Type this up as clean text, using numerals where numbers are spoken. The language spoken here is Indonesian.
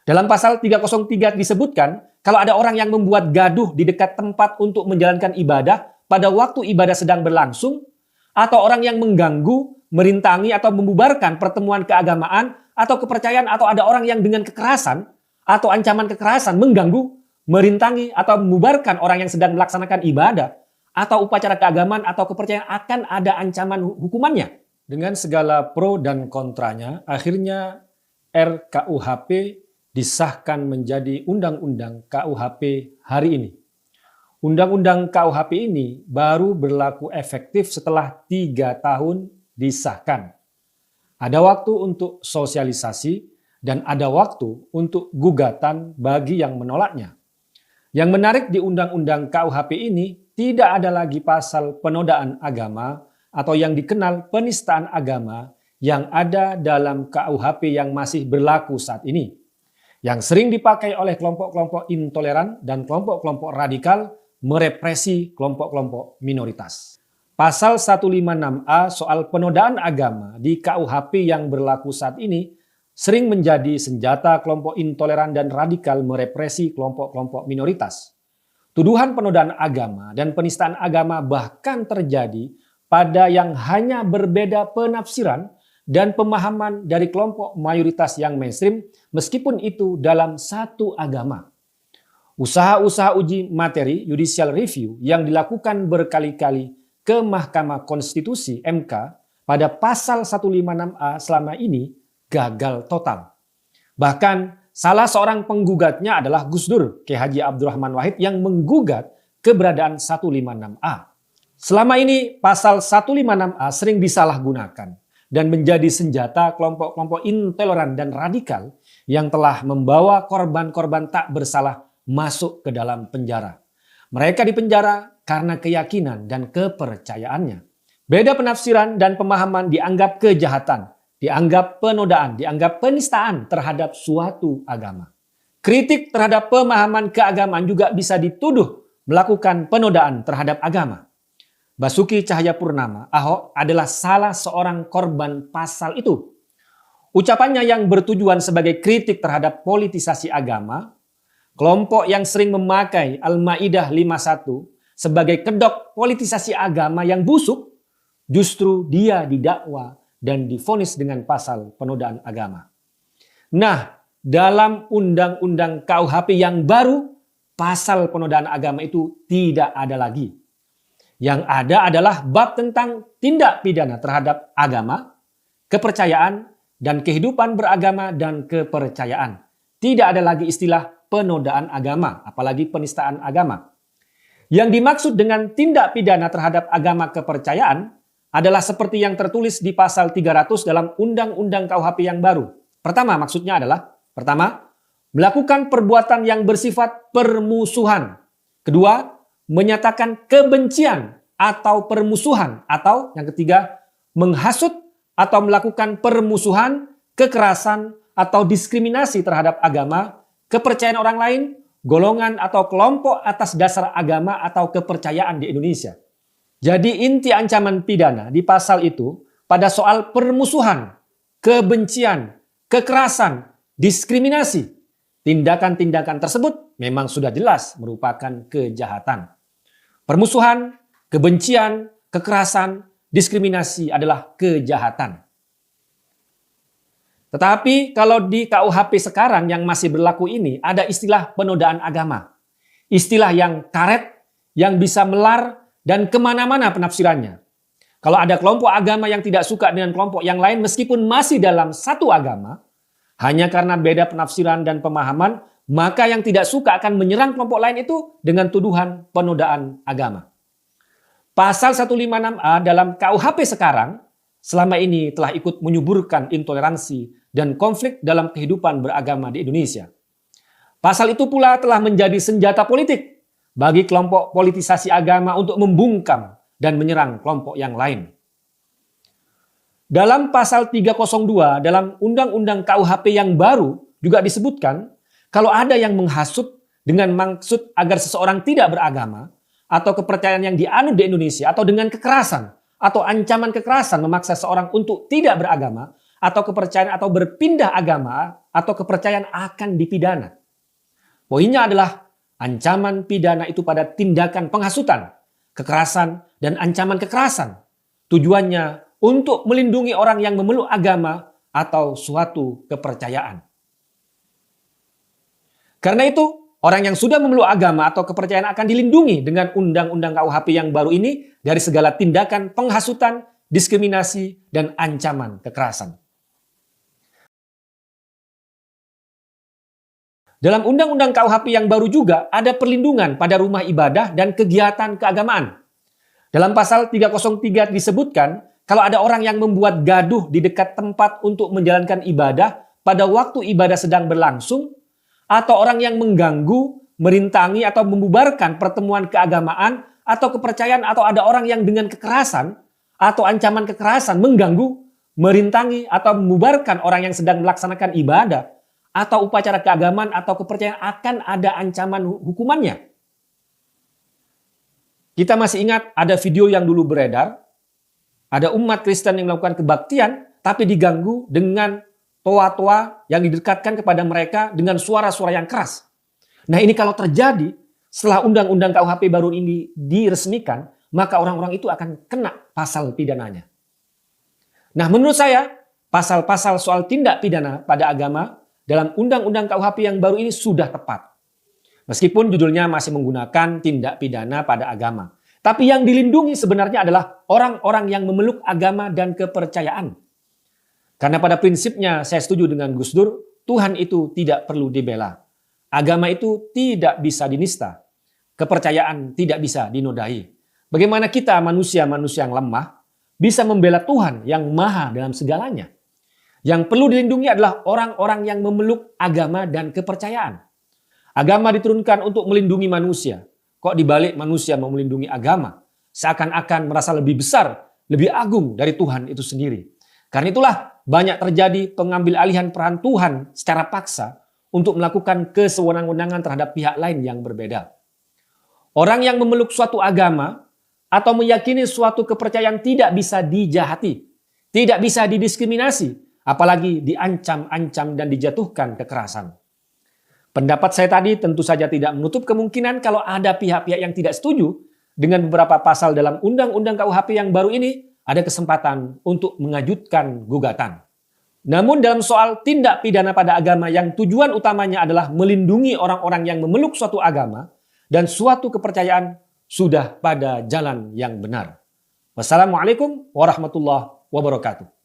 Dalam pasal 303 disebutkan, kalau ada orang yang membuat gaduh di dekat tempat untuk menjalankan ibadah pada waktu ibadah sedang berlangsung, atau orang yang mengganggu, merintangi atau membubarkan pertemuan keagamaan atau kepercayaan, atau ada orang yang dengan kekerasan atau ancaman kekerasan mengganggu, merintangi atau membubarkan orang yang sedang melaksanakan ibadah atau upacara keagamaan atau kepercayaan, akan ada ancaman hukumannya. Dengan segala pro dan kontranya, akhirnya RKUHP disahkan menjadi Undang-Undang KUHP hari ini. Undang-Undang KUHP ini baru berlaku efektif setelah 3 tahun disahkan. Ada waktu untuk sosialisasi dan ada waktu untuk gugatan bagi yang menolaknya. Yang menarik di Undang-Undang KUHP ini tidak ada lagi pasal penodaan agama atau yang dikenal penistaan agama yang ada dalam KUHP yang masih berlaku saat ini, yang sering dipakai oleh kelompok-kelompok intoleran dan kelompok-kelompok radikal merepresi kelompok-kelompok minoritas. Pasal 156A soal penodaan agama di KUHP yang berlaku saat ini sering menjadi senjata kelompok intoleran dan radikal merepresi kelompok-kelompok minoritas. Tuduhan penodaan agama dan penistaan agama bahkan terjadi pada yang hanya berbeda penafsiran dan pemahaman dari kelompok mayoritas yang mainstream, meskipun itu dalam satu agama. Usaha-usaha uji materi judicial review yang dilakukan berkali-kali ke Mahkamah Konstitusi (MK) pada pasal 156A selama ini gagal total. Bahkan salah seorang penggugatnya adalah Gus Dur, Kiai Haji Abdurrahman Wahid, yang menggugat keberadaan 156A. Selama ini pasal 156A sering disalahgunakan dan menjadi senjata kelompok-kelompok intoleran dan radikal yang telah membawa korban-korban tak bersalah masuk ke dalam penjara. Mereka dipenjara karena keyakinan dan kepercayaannya. Beda penafsiran dan pemahaman dianggap kejahatan, dianggap penodaan, dianggap penistaan terhadap suatu agama. Kritik terhadap pemahaman keagamaan juga bisa dituduh melakukan penodaan terhadap agama. Basuki Cahayapurnama, Ahok, adalah salah seorang korban pasal itu. Ucapannya yang bertujuan sebagai kritik terhadap politisasi agama, kelompok yang sering memakai Al-Maidah 51 sebagai kedok politisasi agama yang busuk, justru dia didakwa dan divonis dengan pasal penodaan agama. Nah, dalam Undang-Undang KUHP yang baru, pasal penodaan agama itu tidak ada lagi. Yang ada adalah bab tentang tindak pidana terhadap agama, kepercayaan, dan kehidupan beragama dan kepercayaan. Tidak ada lagi istilah penodaan agama, apalagi penistaan agama. Yang dimaksud dengan tindak pidana terhadap agama kepercayaan adalah seperti yang tertulis di pasal 300 dalam Undang-Undang KUHP yang baru. Maksudnya adalah, pertama, melakukan perbuatan yang bersifat permusuhan. Kedua, menyatakan kebencian atau permusuhan. Atau yang ketiga, menghasut atau melakukan permusuhan, kekerasan, atau diskriminasi terhadap agama, kepercayaan orang lain, golongan atau kelompok atas dasar agama atau kepercayaan di Indonesia. Jadi inti ancaman pidana di pasal itu pada soal permusuhan, kebencian, kekerasan, diskriminasi. Tindakan-tindakan tersebut memang sudah jelas merupakan kejahatan. Permusuhan, kebencian, kekerasan, diskriminasi adalah kejahatan. Tetapi kalau di KUHP sekarang yang masih berlaku ini ada istilah penodaan agama. Istilah yang karet, yang bisa melar dan kemana-mana penafsirannya. Kalau ada kelompok agama yang tidak suka dengan kelompok yang lain meskipun masih dalam satu agama, hanya karena beda penafsiran dan pemahaman, maka yang tidak suka akan menyerang kelompok lain itu dengan tuduhan penodaan agama. Pasal 156A dalam KUHP sekarang selama ini telah ikut menyuburkan intoleransi dan konflik dalam kehidupan beragama di Indonesia. Pasal itu pula telah menjadi senjata politik bagi kelompok politisasi agama untuk membungkam dan menyerang kelompok yang lain. Dalam pasal 302 dalam Undang-Undang KUHP yang baru juga disebutkan kalau ada yang menghasut dengan maksud agar seseorang tidak beragama atau kepercayaan yang dianut di Indonesia atau dengan kekerasan atau ancaman kekerasan memaksa seorang untuk tidak beragama atau kepercayaan atau berpindah agama atau kepercayaan akan dipidana. Poinnya adalah ancaman pidana itu pada tindakan penghasutan, kekerasan, dan ancaman kekerasan. Tujuannya untuk melindungi orang yang memeluk agama atau suatu kepercayaan. Karena itu, orang yang sudah memeluk agama atau kepercayaan akan dilindungi dengan Undang-Undang KUHP yang baru ini dari segala tindakan penghasutan, diskriminasi, dan ancaman kekerasan. Dalam Undang-Undang KUHP yang baru juga ada perlindungan pada rumah ibadah dan kegiatan keagamaan. Dalam pasal 303 disebutkan, kalau ada orang yang membuat gaduh di dekat tempat untuk menjalankan ibadah pada waktu ibadah sedang berlangsung, atau orang yang mengganggu, merintangi, atau membubarkan pertemuan keagamaan atau kepercayaan, atau ada orang yang dengan kekerasan atau ancaman kekerasan mengganggu, merintangi, atau membubarkan orang yang sedang melaksanakan ibadah atau upacara keagamaan atau kepercayaan, akan ada ancaman hukumannya. Kita masih ingat ada video yang dulu beredar, ada umat Kristen yang melakukan kebaktian tapi diganggu dengan toa-toa yang didekatkan kepada mereka dengan suara-suara yang keras. Nah, ini kalau terjadi setelah Undang-Undang KUHP baru ini diresmikan, maka orang-orang itu akan kena pasal pidananya. Nah, menurut saya pasal-pasal soal tindak pidana pada agama dalam Undang-Undang KUHP yang baru ini sudah tepat. Meskipun judulnya masih menggunakan tindak pidana pada agama. Tapi yang dilindungi sebenarnya adalah orang-orang yang memeluk agama dan kepercayaan. Karena pada prinsipnya saya setuju dengan Gus Dur, Tuhan itu tidak perlu dibela. Agama itu tidak bisa dinista. Kepercayaan tidak bisa dinodai. Bagaimana kita manusia-manusia yang lemah bisa membela Tuhan yang maha dalam segalanya. Yang perlu dilindungi adalah orang-orang yang memeluk agama dan kepercayaan. Agama diturunkan untuk melindungi manusia. Kok dibalik manusia mau melindungi agama? Seakan-akan merasa lebih besar, lebih agung dari Tuhan itu sendiri. Karena itulah banyak terjadi pengambil alihan peran Tuhan secara paksa untuk melakukan kesewenang-wenangan terhadap pihak lain yang berbeda. Orang yang memeluk suatu agama atau meyakini suatu kepercayaan tidak bisa dijahati, tidak bisa didiskriminasi, apalagi diancam-ancam dan dijatuhkan kekerasan. Pendapat saya tadi tentu saja tidak menutup kemungkinan kalau ada pihak-pihak yang tidak setuju dengan beberapa pasal dalam Undang-Undang KUHP yang baru ini, ada kesempatan untuk mengajukan gugatan. Namun dalam soal tindak pidana pada agama yang tujuan utamanya adalah melindungi orang-orang yang memeluk suatu agama dan suatu kepercayaan sudah pada jalan yang benar. Wassalamualaikum warahmatullahi wabarakatuh.